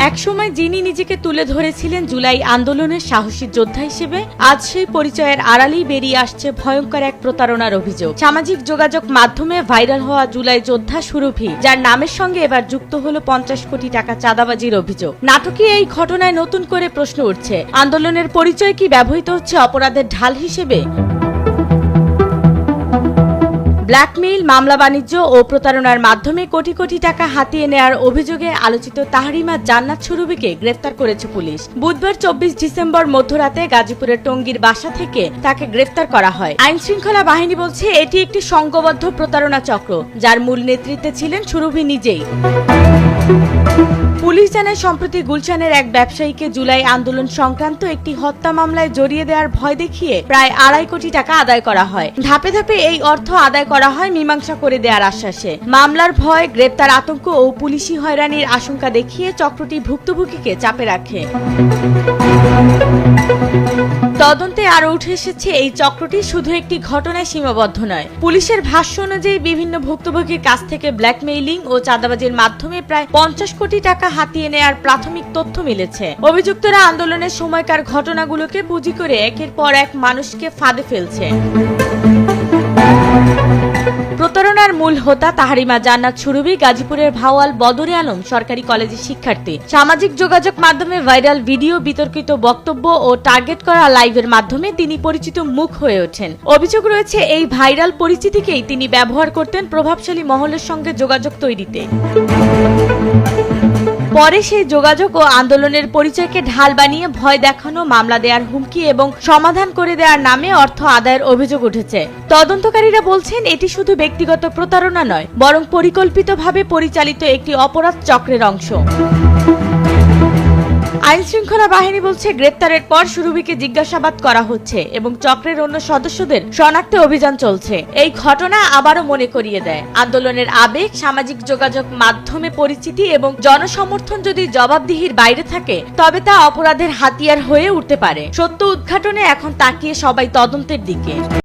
একসময় যিনি নিজেকে তুলে ধরেছিলেন জুলাই আন্দোলনের সাহসী যোদ্ধা হিসেবে, আজ সেই পরিচয়ের আড়ালেই বেরিয়ে আসছে ভয়ঙ্কর এক প্রতারণার অভিযোগ। সামাজিক যোগাযোগ মাধ্যমে ভাইরাল হওয়া জুলাই যোদ্ধা সুরভি, যার নামের সঙ্গে এবার যুক্ত হলো 50 কোটি টাকা চাঁদাবাজির অভিযোগ। নাটকীয় এই ঘটনায় নতুন করে প্রশ্ন উঠছে, আন্দোলনের পরিচয় কি ব্যবহৃত হচ্ছে অপরাধের ঢাল হিসেবে? ব্ল্যাকমেইল, মামলা বাণিজ্য ও প্রতারণার মাধ্যমে কোটি কোটি টাকা হাতিয়ে নেয়ার অভিযোগে আলোচিত তাহরিমা জান্নাত সুরভিকে গ্রেফতার করেছে পুলিশ। বুধবার 24 ডিসেম্বর মধ্যরাতে গাজীপুরের টঙ্গীর বাসা থেকে তাকে গ্রেফতার করা হয়। আইন শৃঙ্খলা বাহিনী বলছে এটি একটি সংঘবদ্ধ প্রতারণা চক্র, যার মূল নেতৃত্বে ছিলেন সুরভি নিজেই। পুলিশ জানায়, সম্প্রতি গুলশানের এক ব্যবসায়ীকে জুলাই আন্দোলন সংক্রান্ত একটি হত্যা মামলায় জড়িয়ে দেওয়ার ভয় দেখিয়ে প্রায় 2.5 কোটি টাকা আদায় করা হয়। ধাপে ধাপে এই অর্থ আদায় করা হয় মীমাংসা করে দেওয়ার আশ্বাসে। মামলার ভয়, গ্রেপ্তার আতঙ্ক ও পুলিশি হয়রানির আশঙ্কা দেখিয়ে চক্রটি ভুক্তভোগীকে চাপে রাখে। তদন্তে আরো উঠে এসেছে, এই চক্রটি শুধু একটি ঘটনায় সীমাবদ্ধ নয়। পুলিশের ভাষ্য অনুযায়ী বিভিন্ন ভুক্তভোগীর কাছ থেকে ব্ল্যাকমেইলিং ও চাঁদাবাজির মাধ্যমে প্রায় 50 কোটি টাকা হাতিয়ে নেয়ার প্রাথমিক তথ্য মিলেছে। অভিযুক্তরা আন্দোলনের সময়কার ঘটনাগুলোকে পুঁজি করে একের পর এক মানুষকে ফাঁদে ফেলছে। প্রতারণার মূল হোতা তাহরিমা জান্নাত সুরভি গাজীপুরের ভাওয়াল বদরে আলম সরকারি কলেজের শিক্ষার্থী। সামাজিক যোগাযোগ মাধ্যমে ভাইরাল ভিডিও, বিতর্কিত বক্তব্য ও টার্গেট করা লাইভের মাধ্যমে তিনি পরিচিত মুখ হয়ে ওঠেন। অভিযোগ রয়েছে, এই ভাইরাল পরিচিতিকেই তিনি ব্যবহার করতেন প্রভাবশালী মহলের সঙ্গে যোগাযোগ তৈরিতে। পরে সেই যোগাযোগ ও আন্দোলনের পরিচয়কে ঢাল বানিয়ে ভয় দেখানো, মামলা দেওয়ার হুমকি এবং সমাধান করে দেওয়ার নামে অর্থ আদায়ের অভিযোগ উঠেছে। তদন্তকারীরা বলছেন, এটি শুধু ব্যক্তিগত প্রতারণা নয়, বরং পরিকল্পিতভাবে পরিচালিত একটি অপরাধ চক্রের অংশ। আইন শৃঙ্খলা বাহিনী বলছে, গ্রেপ্তারের পর সুরভিকে জিজ্ঞাসাবাদ করা হচ্ছে এবং চক্রের অন্য সদস্যদের শনাক্তে অভিযান চলছে। এই ঘটনা আবারও মনে করিয়ে দেয়, আন্দোলনের আবেগ, সামাজিক যোগাযোগ মাধ্যমে পরিচিতি এবং জনসমর্থন যদি জবাবদিহির বাইরে থাকে, তবে তা অপরাধের হাতিয়ার হয়ে উঠতে পারে। সত্য উদ্ঘাটনে এখন তাকিয়ে সবাই তদন্তের দিকে।